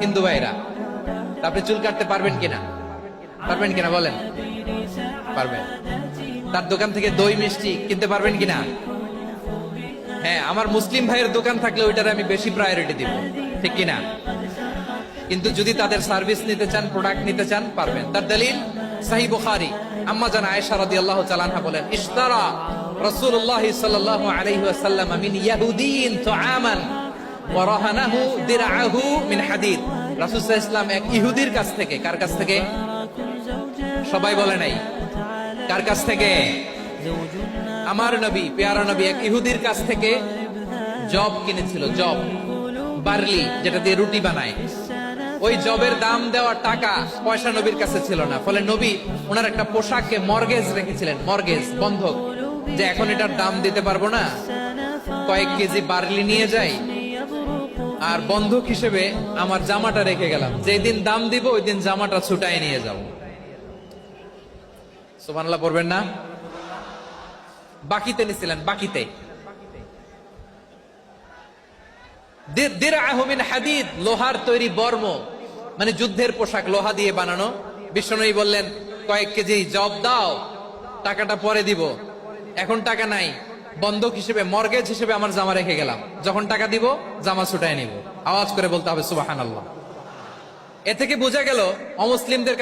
হিন্দু ভাইরা, আপনি চুল কাটতে পারবেন কিনা? পারবেন কিনা বলেন? পারবেন। তার দোকান থেকে দই মিষ্টি কিনতে পারবেন কিনা? হ্যাঁ, আমার মুসলিম ভাইয়ের দোকান থাকলে ওইটারে আমি বেশি প্রায়োরিটি দিব, ঠিক কিনা? কিন্তু যদি তাদের সার্ভিস নিতে চান, প্রোডাক্ট নিতে চান, পারবেন। তার দলিল সহিহ বুখারী, আম্মা জান আয়েশা রাদিয়াল্লাহু তাআলা আনহা বলেন, ইশতারা রাসূলুল্লাহ সাল্লাল্লাহু আলাইহি ওয়াসাল্লাম মিন ইয়াহুদিয়িন তুআমান ওয়া রাহানাহু দিরআহু মিন হাদিদ। রাসূল সাল্লাল্লাহু আলাইহি ওয়াসাল্লাম এক ইহুদির কাছ থেকে, কার কাছ থেকে? সবাই বলে নাই কার কাছ থেকে? আমার নবী, পেয়ারা নবী এক ইহুদির কাছ থেকে জব কিনেছিল, জব, বার্লি, যেটা দিয়ে রুটি বানায়। ওই জবের দাম দেওয়ার টাকা পয়সা নবীর কাছে ছিল না, ফলে নবী ওনার একটা পোশাককে মর্গেজ রেখেছিলেন, মর্গেজ, বন্ধক, যে এখন এটার দাম দিতে পারবো না, কয়েক কেজি বার্লি নিয়ে যাই আর বন্ধক হিসেবে আমার জামাটা রেখে গেলাম, যেদিন দাম দিব ওই দিন জামাটা ছুটায় নিয়ে যাব। সুবহানাল্লাহ পড়বেন না? বাকিতে নিছিলেন, বাকিতে। দিরআহু মিন হাদিদ, লোহার তৈরি বর্ম, মানে যুদ্ধের পোশাক, লোহা দিয়ে বানানো। বিশ্বনবী বললেন, কয়েক কেজি জব দাও, টাকাটা পরে দিব, এখন টাকা নাই, বন্ধক হিসেবে, মর্গেজ হিসেবে আমার জামা রেখে গেলাম, যখন টাকা দিব জামা ছুটায় নিব। আওয়াজ করে বলতে হবে সুবহানাল্লাহ। এ থেকে বোঝা গেল অমুসলিমদের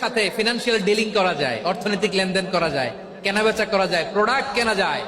সাথে ফিনান্সিয়াল ডিলিং করা যায়, অর্থনৈতিক লেনদেন করা যায়, কেনাবেচা করা যায়, প্রোডাক্ট কেনা যায়।